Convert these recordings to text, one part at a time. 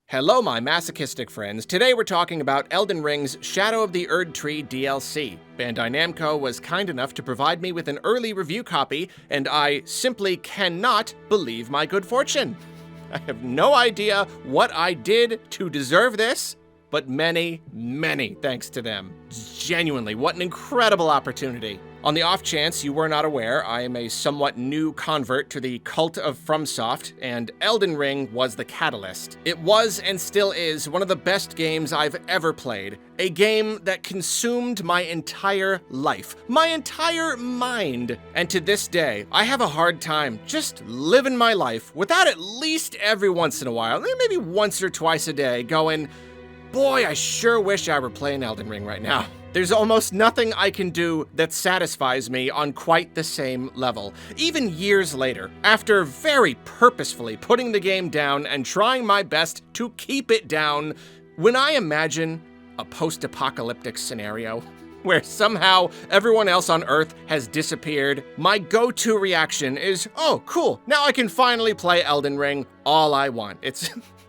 Hello, my masochistic friends. Today we're talking about Elden Ring's Shadow of the Erdtree DLC. Bandai Namco was kind enough to provide me with an early review copy, and I simply cannot believe my good fortune. I have no idea what I did to deserve this, but many thanks to them. Genuinely, what an incredible opportunity. On the off chance you were not aware, I am a somewhat new convert to the cult of FromSoft, and Elden Ring was the catalyst. It was and still is one of the best games I've ever played. A game that consumed my entire life, my entire mind. And to this day, I have a hard time just living my life without at least every once in a while, maybe once or twice a day, going, boy, I sure wish I were playing Elden Ring right now. There's almost nothing I can do that satisfies me on quite the same level. Even years later, after very purposefully putting the game down and trying my best to keep it down, when I imagine a post-apocalyptic scenario where somehow everyone else on Earth has disappeared, my go-to reaction is, oh, cool, now I can finally play Elden Ring all I want.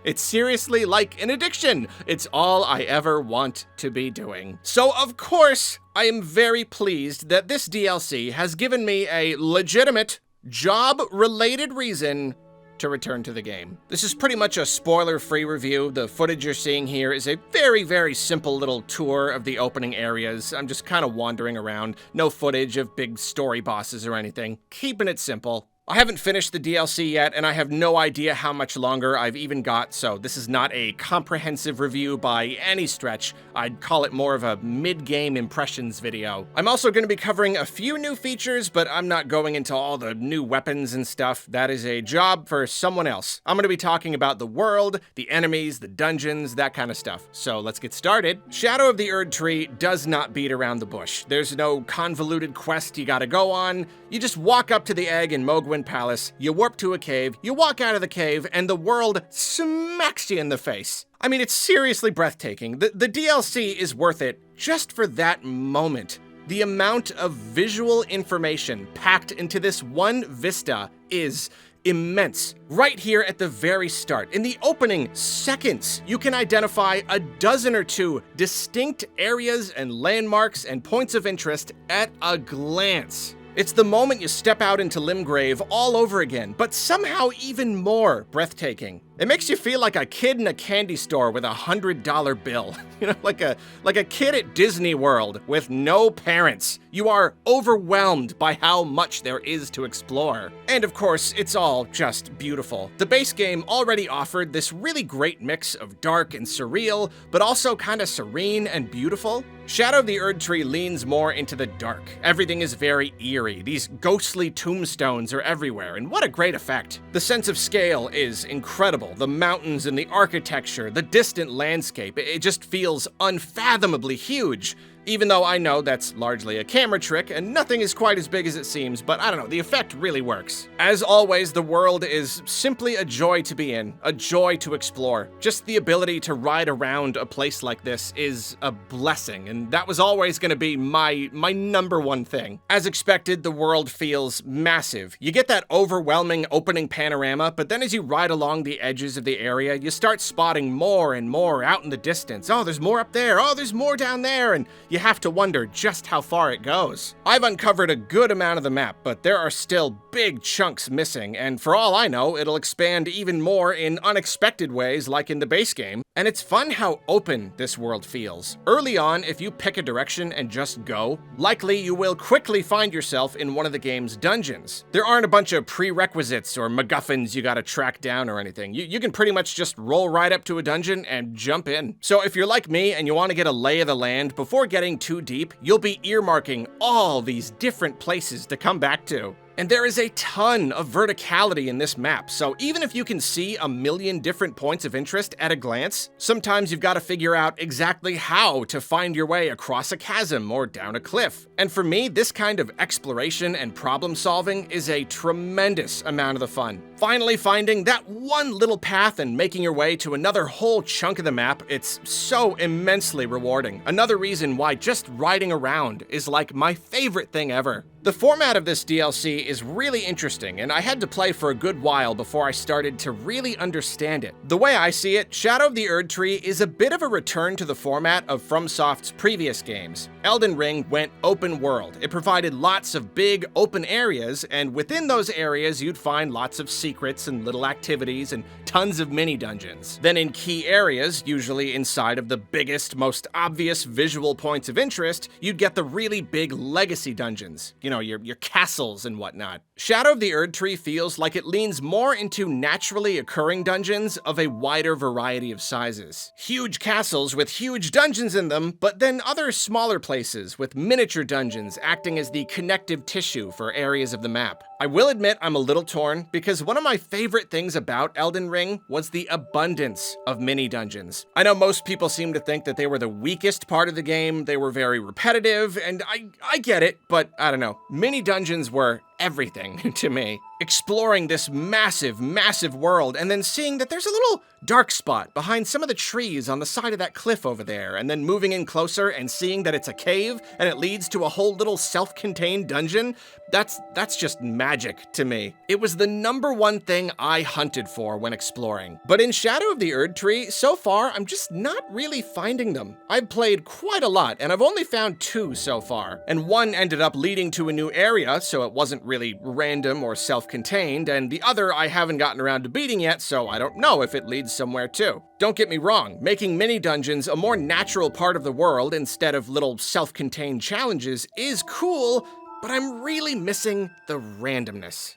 It's seriously like an addiction. It's all I ever want to be doing. So of course, I am very pleased that this DLC has given me a legitimate, job-related reason to return to the game. This is pretty much a spoiler-free review. The footage you're seeing here is a very simple little tour of the opening areas. I'm just kind of wandering around. No footage of big story bosses or anything. Keeping it simple. I haven't finished the DLC yet, and I have no idea how much longer I've even got, so this is not a comprehensive review by any stretch. I'd call it more of a mid-game impressions video. I'm also going to be covering a few new features, but I'm not going into all the new weapons and stuff. That is a job for someone else. I'm going to be talking about the world, the enemies, the dungeons, that kind of stuff. So let's get started. Shadow of the Erdtree does not beat around the bush. There's no convoluted quest you gotta go on. You just walk up to the egg in Mogwin Palace, you warp to a cave, you walk out of the cave, and the world smacks you in the face. I mean, it's seriously breathtaking. The DLC is worth it just for that moment. The amount of visual information packed into this one vista is immense. Right here at the very start, in the opening seconds, you can identify a dozen or two distinct areas and landmarks and points of interest at a glance. It's the moment you step out into Limgrave all over again, but somehow even more breathtaking. It makes you feel like a kid in a candy store with a $100 bill. You know, like a kid at Disney World with no parents. You are overwhelmed by how much there is to explore. And of course, it's all just beautiful. The base game already offered this really great mix of dark and surreal, but also kind of serene and beautiful. Shadow of the Erdtree leans more into the dark. Everything is very eerie. These ghostly tombstones are everywhere, and what a great effect. The sense of scale is incredible. The mountains and the architecture, the distant landscape, it just feels unfathomably huge. Even though I know that's largely a camera trick and nothing is quite as big as it seems, but I don't know, the effect really works. As always, the world is simply a joy to be in, a joy to explore. Just the ability to ride around a place like this is a blessing, and that was always going to be my number one thing. As expected, the world feels massive. You get that overwhelming opening panorama, but then as you ride along the edges of the area, you start spotting more and more out in the distance. Oh, there's more up there. Oh, there's more down there, and you have to wonder just how far it goes. I've uncovered a good amount of the map, but there are still big chunks missing, and for all I know, it'll expand even more in unexpected ways like in the base game. And it's fun how open this world feels. Early on, if you pick a direction and just go, likely you will quickly find yourself in one of the game's dungeons. There aren't a bunch of prerequisites or MacGuffins you gotta track down or anything. You can pretty much just roll right up to a dungeon and jump in. So if you're like me and you want to get a lay of the land before getting too deep, you'll be earmarking all these different places to come back to. And there is a ton of verticality in this map, so even if you can see a million different points of interest at a glance, sometimes you've got to figure out exactly how to find your way across a chasm or down a cliff. And for me, this kind of exploration and problem solving is a tremendous amount of the fun. Finally finding that one little path and making your way to another whole chunk of the map, it's so immensely rewarding. Another reason why just riding around is like my favorite thing ever. The format of this DLC is really interesting, and I had to play for a good while before I started to really understand it. The way I see it, Shadow of the Erdtree is a bit of a return to the format of FromSoft's previous games. Elden Ring went open world. It provided lots of big open areas, and within those areas you'd find lots of secrets and little activities and tons of mini dungeons. Then in key areas, usually inside of the biggest, most obvious visual points of interest, you'd get the really big legacy dungeons. You know, your castles and whatnot. Shadow of the Erdtree feels like it leans more into naturally occurring dungeons of a wider variety of sizes. Huge castles with huge dungeons in them, but then other smaller places with miniature dungeons acting as the connective tissue for areas of the map. I will admit I'm a little torn because one of my favorite things about Elden Ring was the abundance of mini dungeons. I know most people seem to think that they were the weakest part of the game, they were very repetitive, and I get it, but I don't know. Mini dungeons were everything to me. Exploring this massive, massive world and then seeing that there's a little dark spot behind some of the trees on the side of that cliff over there, and then moving in closer and seeing that it's a cave and it leads to a whole little self-contained dungeon, that's just magic to me. It was the #1 thing I hunted for when exploring. But in Shadow of the Erdtree, so far, I'm just not really finding them. I've played quite a lot, and I've only found 2 so far, and one ended up leading to a new area, so it wasn't really random or self-contained, and the other I haven't gotten around to beating yet, so I don't know if it leads somewhere too. Don't get me wrong, making mini dungeons a more natural part of the world instead of little self-contained challenges is cool, but I'm really missing the randomness.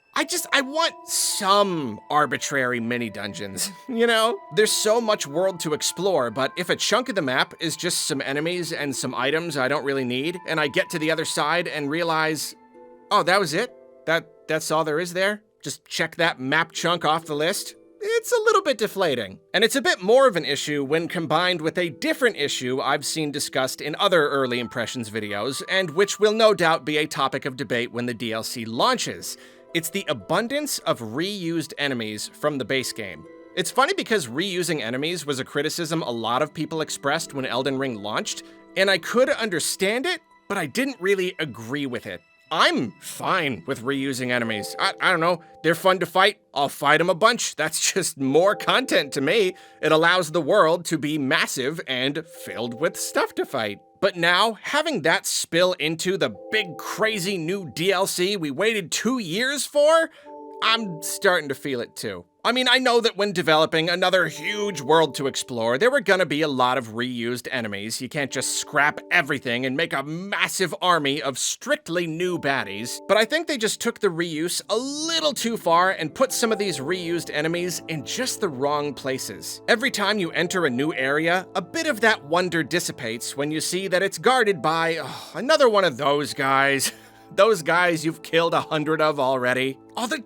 I want some arbitrary mini dungeons, you know? There's so much world to explore, but if a chunk of the map is just some enemies and some items I don't really need, and I get to the other side and realize, oh, that was it? That's all there is there? Just check that map chunk off the list? It's a little bit deflating. And it's a bit more of an issue when combined with a different issue I've seen discussed in other early impressions videos, and which will no doubt be a topic of debate when the DLC launches. It's the abundance of reused enemies from the base game. It's funny because reusing enemies was a criticism a lot of people expressed when Elden Ring launched, and I could understand it, but I didn't really agree with it. I'm fine with reusing enemies. I don't know, they're fun to fight. I'll fight them a bunch. That's just more content to me. It allows the world to be massive and filled with stuff to fight. But now, having that spill into the big crazy new DLC we waited 2 years for, I'm starting to feel it too. I mean, I know that when developing another huge world to explore, there were gonna be a lot of reused enemies. You can't just scrap everything and make a massive army of strictly new baddies. But I think they just took the reuse a little too far and put some of these reused enemies in just the wrong places. Every time you enter a new area, a bit of that wonder dissipates when you see that it's guarded by another one of those guys. Those guys you've killed 100 of already. Oh, the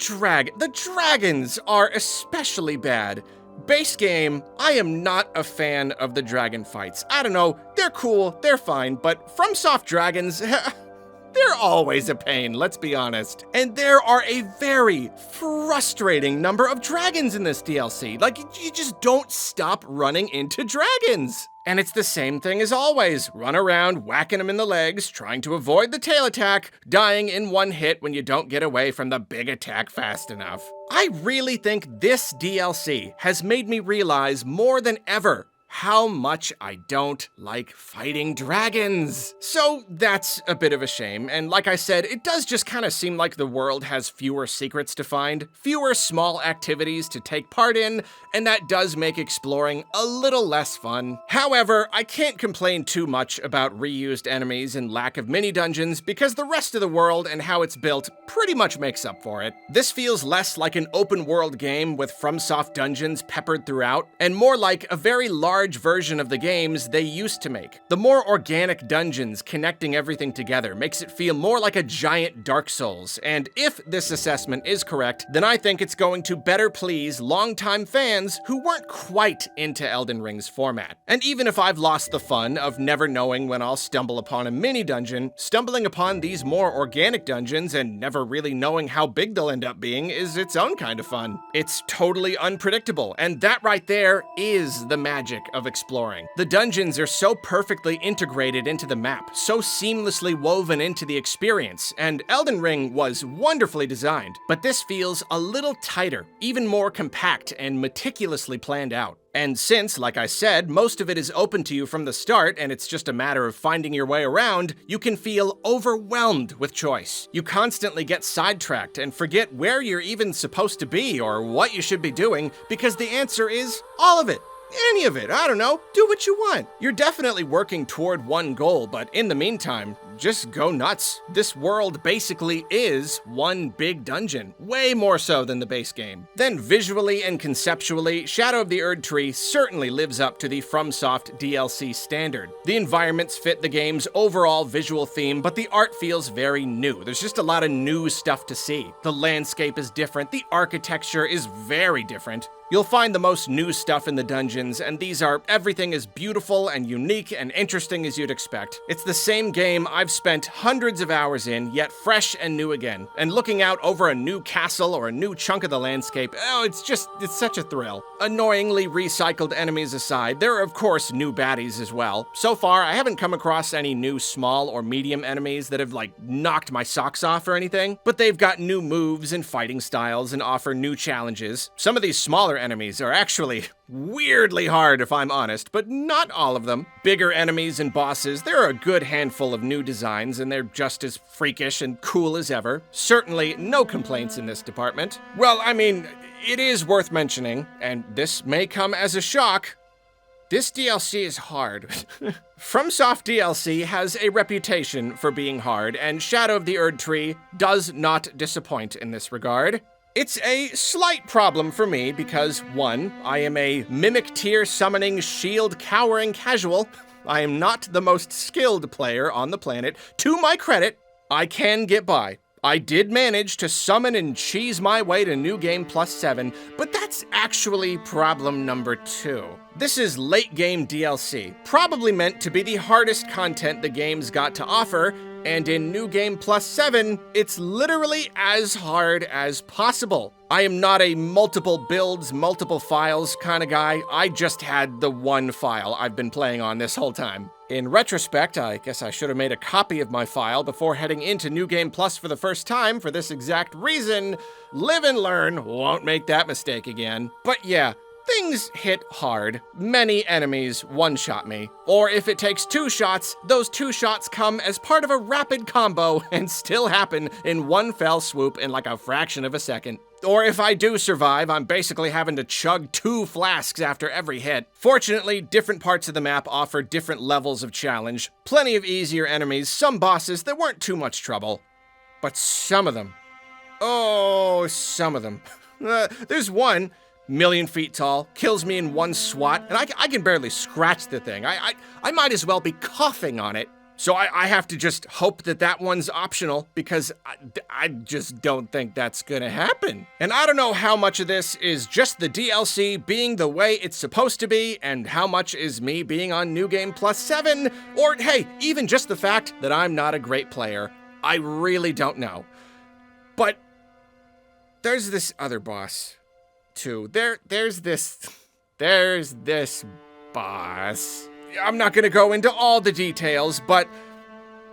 dragons are especially bad. Base game, I am not a fan of the dragon fights. I don't know, they're cool, they're fine, but FromSoft dragons, they're always a pain, let's be honest. And there are a very frustrating number of dragons in this DLC. Like, you just don't stop running into dragons. And it's the same thing as always. Run around, whacking them in the legs, trying to avoid the tail attack, dying in one hit when you don't get away from the big attack fast enough. I really think this DLC has made me realize more than ever how much I don't like fighting dragons. So that's a bit of a shame, and like I said, it does just kind of seem like the world has fewer secrets to find, fewer small activities to take part in, and that does make exploring a little less fun. However, I can't complain too much about reused enemies and lack of mini dungeons because the rest of the world and how it's built pretty much makes up for it. This feels less like an open world game with FromSoft dungeons peppered throughout, and more like a very large large version of the games they used to make. The more organic dungeons connecting everything together makes it feel more like a giant Dark Souls, and if this assessment is correct, then I think it's going to better please longtime fans who weren't quite into Elden Ring's format. And even if I've lost the fun of never knowing when I'll stumble upon a mini dungeon, stumbling upon these more organic dungeons and never really knowing how big they'll end up being is its own kind of fun. It's totally unpredictable, and that right there is the magic of exploring. The dungeons are so perfectly integrated into the map, so seamlessly woven into the experience, and Elden Ring was wonderfully designed, but this feels a little tighter, even more compact and meticulously planned out. And since, like I said, most of it is open to you from the start and it's just a matter of finding your way around, you can feel overwhelmed with choice. You constantly get sidetracked and forget where you're even supposed to be or what you should be doing because the answer is all of it. Any of it, I don't know, do what you want. You're definitely working toward one goal, but in the meantime, just go nuts. This world basically is one big dungeon, way more so than the base game. Then visually and conceptually, Shadow of the Erdtree certainly lives up to the FromSoft DLC standard. The environments fit the game's overall visual theme, but the art feels very new. There's just a lot of new stuff to see. The landscape is different, the architecture is very different. You'll find the most new stuff in the dungeons, and these are everything as beautiful and unique and interesting as you'd expect. It's the same game I've spent hundreds of hours in, yet fresh and new again. And looking out over a new castle or a new chunk of the landscape, it's such a thrill. Annoyingly recycled enemies aside, there are of course new baddies as well. So far, I haven't come across any new small or medium enemies that have knocked my socks off or anything, but they've got new moves and fighting styles and offer new challenges. Some of these smaller enemies are actually weirdly hard if I'm honest, but not all of them. Bigger enemies and bosses, there are a good handful of new designs and they're just as freakish and cool as ever. Certainly no complaints in this department. Well, I mean, it is worth mentioning, and this may come as a shock, this DLC is hard. FromSoft DLC has a reputation for being hard, and Shadow of the Erdtree does not disappoint in this regard. It's a slight problem for me because, one, I am a mimic tier summoning shield cowering casual. I am not the most skilled player on the planet. To my credit, I can get by. I did manage to summon and cheese my way to New Game Plus 7, but that's actually problem number 2. This is late game DLC, probably meant to be the hardest content the game's got to offer, and in New Game Plus 7, it's literally as hard as possible. I am not a multiple builds, multiple files kind of guy. I just had the one file I've been playing on this whole time. In retrospect, I guess I should have made a copy of my file before heading into New Game Plus for the first time for this exact reason. Live and learn, won't make that mistake again. But yeah, things hit hard. Many enemies one-shot me. Or if it takes 2 shots, those 2 shots come as part of a rapid combo and still happen in one fell swoop in like a fraction of a second. Or if I do survive, I'm basically having to chug 2 flasks after every hit. Fortunately, different parts of the map offer different levels of challenge. Plenty of easier enemies, some bosses that weren't too much trouble. But some of them. Oh, some of them. There's one, million feet tall, kills me in one swat, and I can barely scratch the thing. I might as well be coughing on it. So I have to just hope that one's optional because I just don't think that's gonna happen. And I don't know how much of this is just the DLC being the way it's supposed to be and how much is me being on New Game Plus 7, or hey, even just the fact that I'm not a great player. I really don't know. But there's this other boss too. There's this boss. I'm not gonna go into all the details, but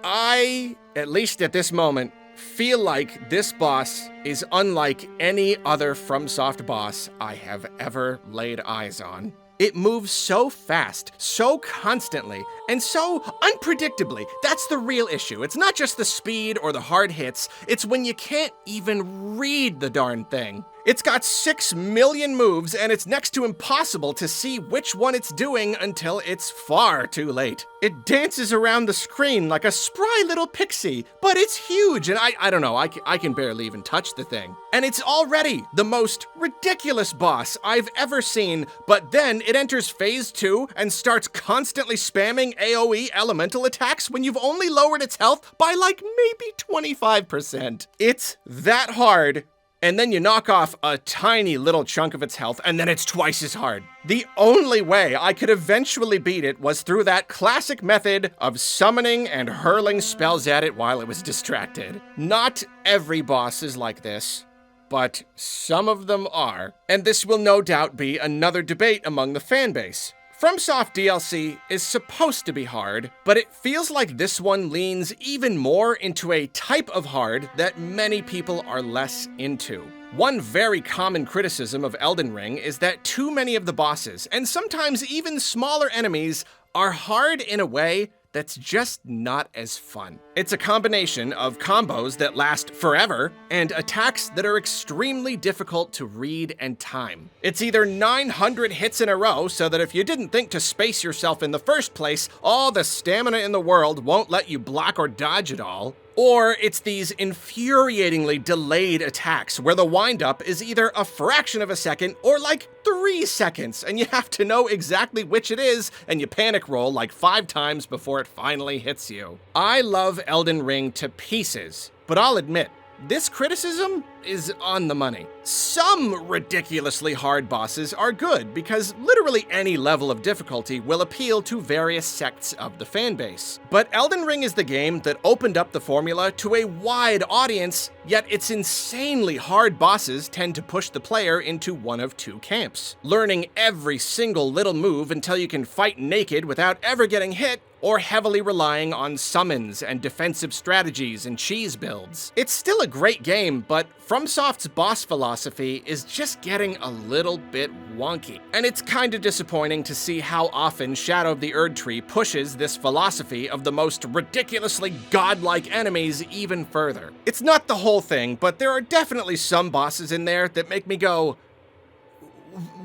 I, at least at this moment, feel like this boss is unlike any other FromSoft boss I have ever laid eyes on. It moves so fast, so constantly, and so unpredictably. That's the real issue. It's not just the speed or the hard hits, it's when you can't even read the darn thing. It's got 6 million moves, and it's next to impossible to see which one it's doing until it's far too late. It dances around the screen like a spry little pixie, but it's huge, and I don't know, I can barely even touch the thing. And it's already the most ridiculous boss I've ever seen, but then it enters phase 2 and starts constantly spamming AoE elemental attacks when you've only lowered its health by like maybe 25%. It's that hard. And then you knock off a tiny little chunk of its health, and then it's twice as hard. The only way I could eventually beat it was through that classic method of summoning and hurling spells at it while it was distracted. Not every boss is like this, but some of them are. And this will no doubt be another debate among the fanbase. FromSoft DLC is supposed to be hard, but it feels like this one leans even more into a type of hard that many people are less into. One very common criticism of Elden Ring is that too many of the bosses, and sometimes even smaller enemies, are hard in a way that's just not as fun. It's a combination of combos that last forever and attacks that are extremely difficult to read and time. It's either 900 hits in a row so that if you didn't think to space yourself in the first place, all the stamina in the world won't let you block or dodge at all, or it's these infuriatingly delayed attacks where the windup is either a fraction of a second or like 3 seconds, and you have to know exactly which it is, and you panic roll like 5 times before it finally hits you. I love Elden Ring to pieces, but I'll admit, this criticism is on the money. Some ridiculously hard bosses are good because literally any level of difficulty will appeal to various sects of the fanbase. But Elden Ring is the game that opened up the formula to a wide audience, yet its insanely hard bosses tend to push the player into one of 2 camps. Learning every single little move until you can fight naked without ever getting hit, or heavily relying on summons and defensive strategies and cheese builds. It's still a great game, but FromSoft's boss philosophy is just getting a little bit wonky. And it's kinda disappointing to see how often Shadow of the Erdtree pushes this philosophy of the most ridiculously godlike enemies even further. It's not the whole thing, but there are definitely some bosses in there that make me go,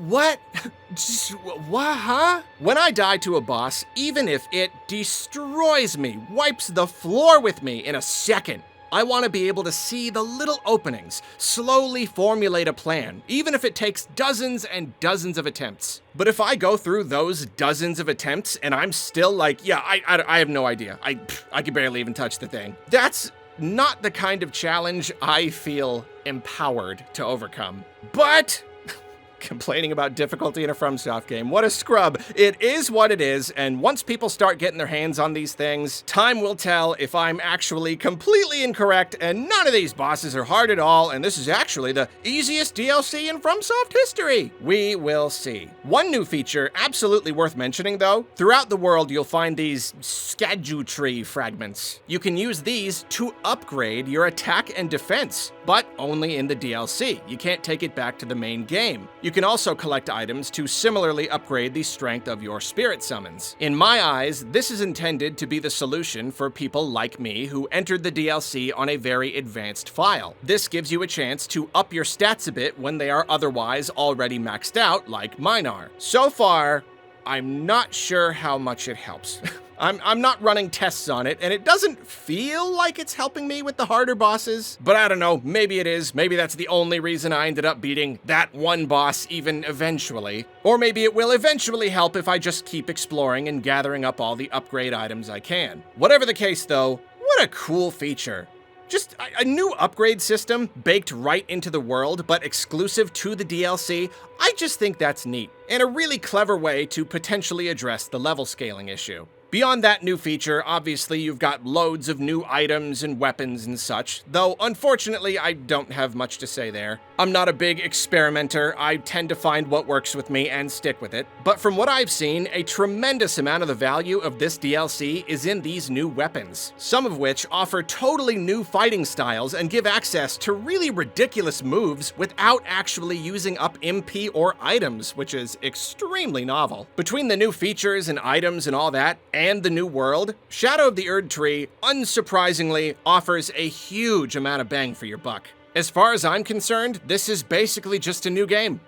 what? What, huh? When I die to a boss, even if it destroys me, wipes the floor with me in a second, I want to be able to see the little openings, slowly formulate a plan, even if it takes dozens and dozens of attempts. But if I go through those dozens of attempts and I'm still like, yeah, I have no idea. I can barely even touch the thing. That's not the kind of challenge I feel empowered to overcome. But complaining about difficulty in a FromSoft game. What a scrub. It is what it is, and once people start getting their hands on these things, time will tell if I'm actually completely incorrect and none of these bosses are hard at all, and this is actually the easiest DLC in FromSoft history. We will see. One new feature absolutely worth mentioning though, throughout the world you'll find these Erdtree fragments. You can use these to upgrade your attack and defense, but only in the DLC. You can't take it back to the main game. You can also collect items to similarly upgrade the strength of your spirit summons. In my eyes, this is intended to be the solution for people like me who entered the DLC on a very advanced file. This gives you a chance to up your stats a bit when they are otherwise already maxed out, like mine are. So far, I'm not sure how much it helps. I'm not running tests on it, and it doesn't feel like it's helping me with the harder bosses. But I don't know, maybe it is. Maybe that's the only reason I ended up beating that one boss even eventually. Or maybe it will eventually help if I just keep exploring and gathering up all the upgrade items I can. Whatever the case though, what a cool feature. Just a new upgrade system baked right into the world, but exclusive to the DLC. I just think that's neat, and a really clever way to potentially address the level scaling issue. Beyond that new feature, obviously you've got loads of new items and weapons and such, though unfortunately I don't have much to say there. I'm not a big experimenter, I tend to find what works with me and stick with it, but from what I've seen, a tremendous amount of the value of this DLC is in these new weapons, some of which offer totally new fighting styles and give access to really ridiculous moves without actually using up MP or items, which is extremely novel. Between the new features and items and all that, and the new world, Shadow of the Erdtree, unsurprisingly, offers a huge amount of bang for your buck. As far as I'm concerned, this is basically just a new game.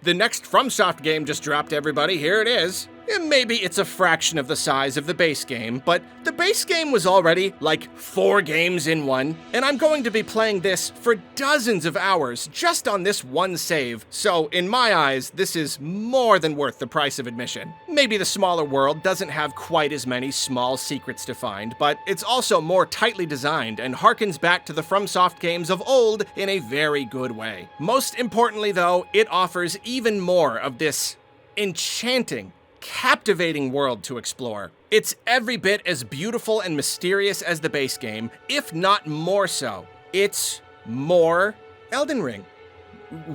The next FromSoft game just dropped, everybody. Here it is. And maybe it's a fraction of the size of the base game, but the base game was already like 4 games in one, and I'm going to be playing this for dozens of hours just on this one save, so in my eyes, this is more than worth the price of admission. Maybe the smaller world doesn't have quite as many small secrets to find, but it's also more tightly designed and harkens back to the FromSoft games of old in a very good way. Most importantly though, it offers even more of this enchanting, captivating world to explore. It's every bit as beautiful and mysterious as the base game, if not more so. It's more Elden Ring.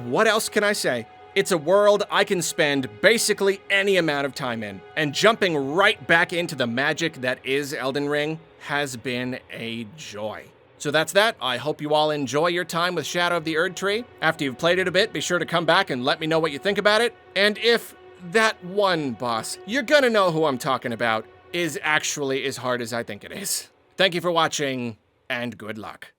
What else can I say? It's a world I can spend basically any amount of time in, and jumping right back into the magic that is Elden Ring has been a joy. So that's that. I hope you all enjoy your time with Shadow of the Erdtree. After you've played it a bit, be sure to come back and let me know what you think about it. And if that one boss, you're gonna know who I'm talking about, is actually as hard as I think it is. Thank you for watching, and good luck.